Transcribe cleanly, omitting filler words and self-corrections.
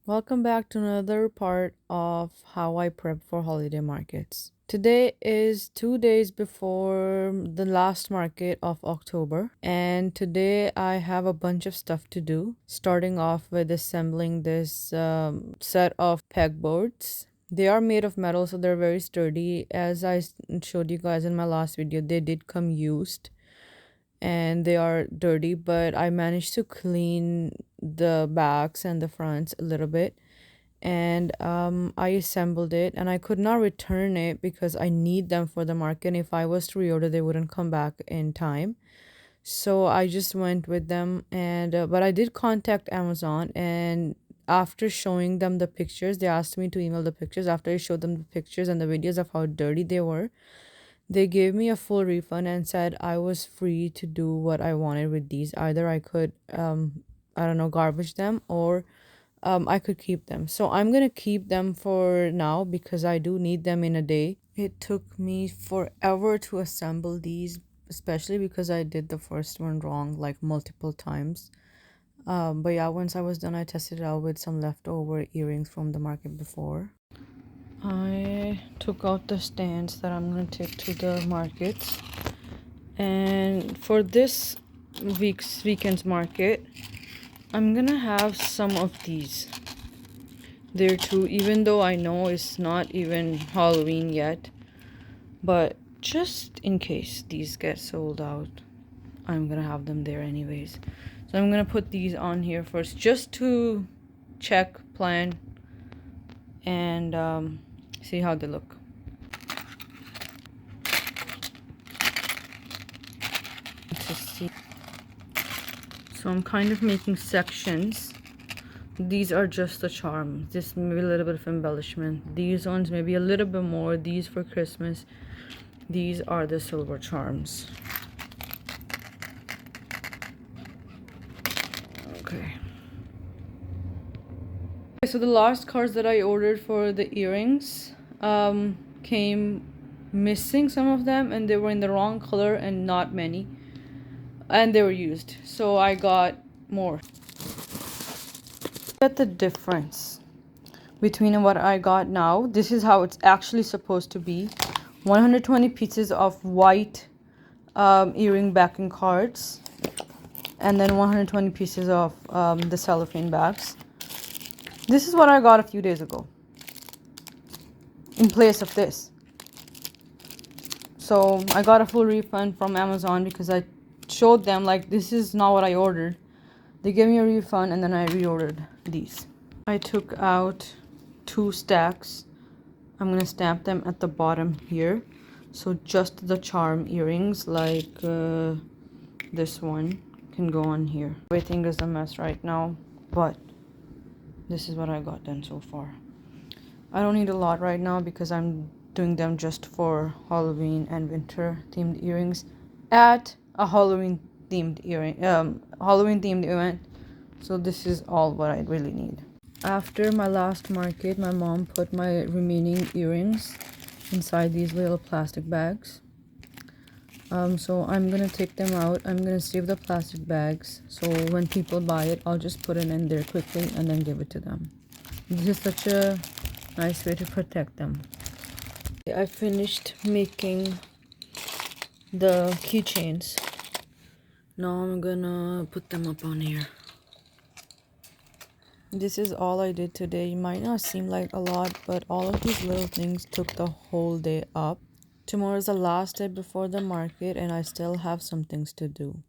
Welcome back to another part of how I prep for holiday markets. Today is 2 days before the last market of October, and today I have a bunch of stuff to do, starting off with assembling this set of pegboards. They are made of metal, so they're very sturdy. As I showed you guys in my last video, they did come used and they are dirty, but I managed to clean the backs and the fronts a little bit, and I assembled it, and I could not return it because I need them for the market. If I was to reorder, they wouldn't come back in time, so I just went with them. And but I did contact Amazon, and after showing them the pictures, they asked me to email the pictures. After I showed them the pictures and the videos of how dirty they were, they gave me a full refund and said I was free to do what I wanted with these. Either I could, I don't know, garbage them, or I could keep them. So I'm gonna keep them for now because I do need them in a day. It took me forever to assemble these, especially because I did the first one wrong like multiple times. But yeah, once I was done, I tested it out with some leftover earrings from the market before. I took out the stands that I'm going to take to the markets, and for this weekend's market, I'm gonna have some of these there too, even though I know it's not even Halloween yet, but just in case these get sold out, I'm gonna have them there anyways. So I'm gonna put these on here first just to check, plan, and see how they look. See. So I'm kind of making sections. These are just the charm. Just maybe a little bit of embellishment. These ones maybe a little bit more. These for Christmas. These are the silver charms. Okay. So the last cards that I ordered for the earrings came missing, some of them, and they were in the wrong color and not many, and they were used, so I got more. Look at the difference between what I got now. This is how it's actually supposed to be. 120 pieces of white earring backing cards, and then 120 pieces of the cellophane bags. This is what I got a few days ago in place of this. So I got a full refund from Amazon because I showed them like this is not what I ordered. They gave me a refund, and then I reordered these. I took out 2 stacks. I'm gonna stamp them at the bottom here, so just the charm earrings like this one can go on here. Everything is a mess right now, but this is what I got done so far. I don't need a lot right now because I'm doing them just for Halloween and winter themed earrings at a Halloween themed event. So this is all what I really need. After my last market, my mom put my remaining earrings inside these little plastic bags. So I'm gonna take them out. I'm gonna save the plastic bags, so when people buy it, I'll just put it in there quickly and then give it to them. This is such a nice way to protect them. I finished making the keychains. Now I'm gonna put them up on here. This is all I did today. It might not seem like a lot, but all of these little things took the whole day up. Tomorrow is the last day before the market, and I still have some things to do.